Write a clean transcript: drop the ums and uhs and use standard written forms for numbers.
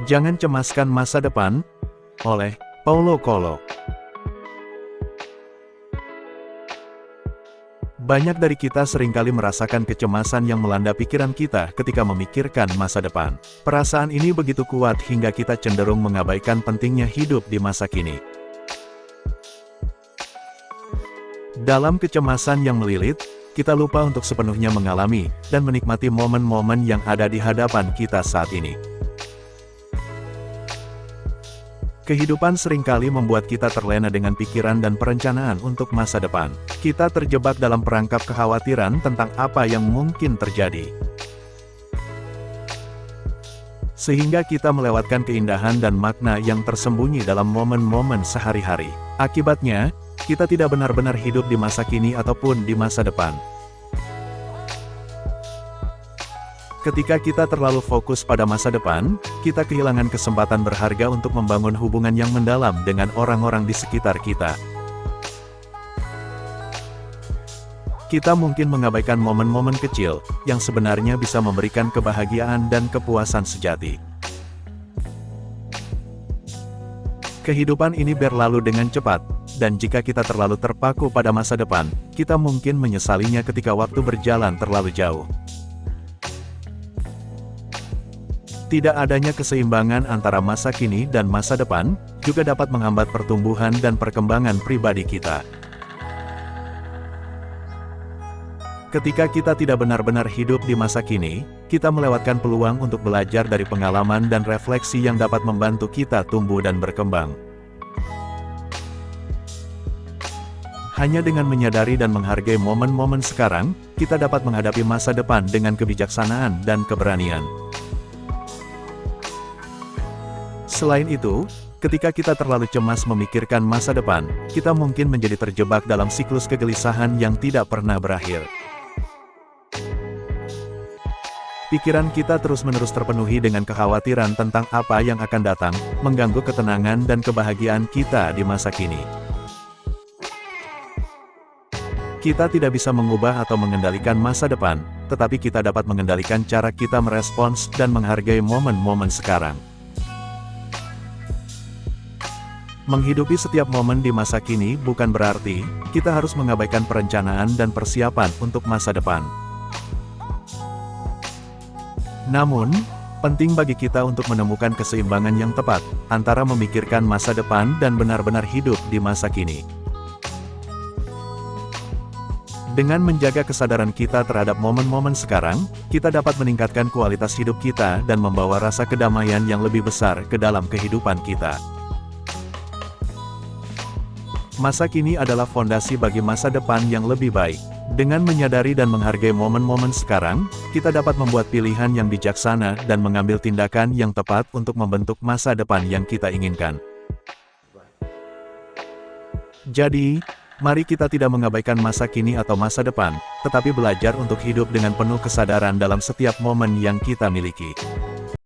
Jangan cemaskan masa depan, oleh Paulo Coelho. Banyak dari kita seringkali merasakan kecemasan yang melanda pikiran kita ketika memikirkan masa depan. Perasaan ini begitu kuat hingga kita cenderung mengabaikan pentingnya hidup di masa kini. Dalam kecemasan yang melilit, kita lupa untuk sepenuhnya mengalami dan menikmati momen-momen yang ada di hadapan kita saat ini. Kehidupan seringkali membuat kita terlena dengan pikiran dan perencanaan untuk masa depan. Kita terjebak dalam perangkap kekhawatiran tentang apa yang mungkin terjadi. Sehingga kita melewatkan keindahan dan makna yang tersembunyi dalam momen-momen sehari-hari. Akibatnya, kita tidak benar-benar hidup di masa kini ataupun di masa depan. Ketika kita terlalu fokus pada masa depan, kita kehilangan kesempatan berharga untuk membangun hubungan yang mendalam dengan orang-orang di sekitar kita. Kita mungkin mengabaikan momen-momen kecil, yang sebenarnya bisa memberikan kebahagiaan dan kepuasan sejati. Kehidupan ini berlalu dengan cepat, dan jika kita terlalu terpaku pada masa depan, kita mungkin menyesalinya ketika waktu berjalan terlalu jauh. Tidak adanya keseimbangan antara masa kini dan masa depan, juga dapat menghambat pertumbuhan dan perkembangan pribadi kita. Ketika kita tidak benar-benar hidup di masa kini, kita melewatkan peluang untuk belajar dari pengalaman dan refleksi yang dapat membantu kita tumbuh dan berkembang. Hanya dengan menyadari dan menghargai momen-momen sekarang, kita dapat menghadapi masa depan dengan kebijaksanaan dan keberanian. Selain itu, ketika kita terlalu cemas memikirkan masa depan, kita mungkin menjadi terjebak dalam siklus kegelisahan yang tidak pernah berakhir. Pikiran kita terus-menerus terpenuhi dengan kekhawatiran tentang apa yang akan datang, mengganggu ketenangan dan kebahagiaan kita di masa kini. Kita tidak bisa mengubah atau mengendalikan masa depan, tetapi kita dapat mengendalikan cara kita merespons dan menghargai momen-momen sekarang. Menghidupi setiap momen di masa kini bukan berarti kita harus mengabaikan perencanaan dan persiapan untuk masa depan. Namun, penting bagi kita untuk menemukan keseimbangan yang tepat antara memikirkan masa depan dan benar-benar hidup di masa kini. Dengan menjaga kesadaran kita terhadap momen-momen sekarang, kita dapat meningkatkan kualitas hidup kita dan membawa rasa kedamaian yang lebih besar ke dalam kehidupan kita. Masa kini adalah fondasi bagi masa depan yang lebih baik. Dengan menyadari dan menghargai momen-momen sekarang, kita dapat membuat pilihan yang bijaksana dan mengambil tindakan yang tepat untuk membentuk masa depan yang kita inginkan. Jadi, mari kita tidak mengabaikan masa kini atau masa depan, tetapi belajar untuk hidup dengan penuh kesadaran dalam setiap momen yang kita miliki.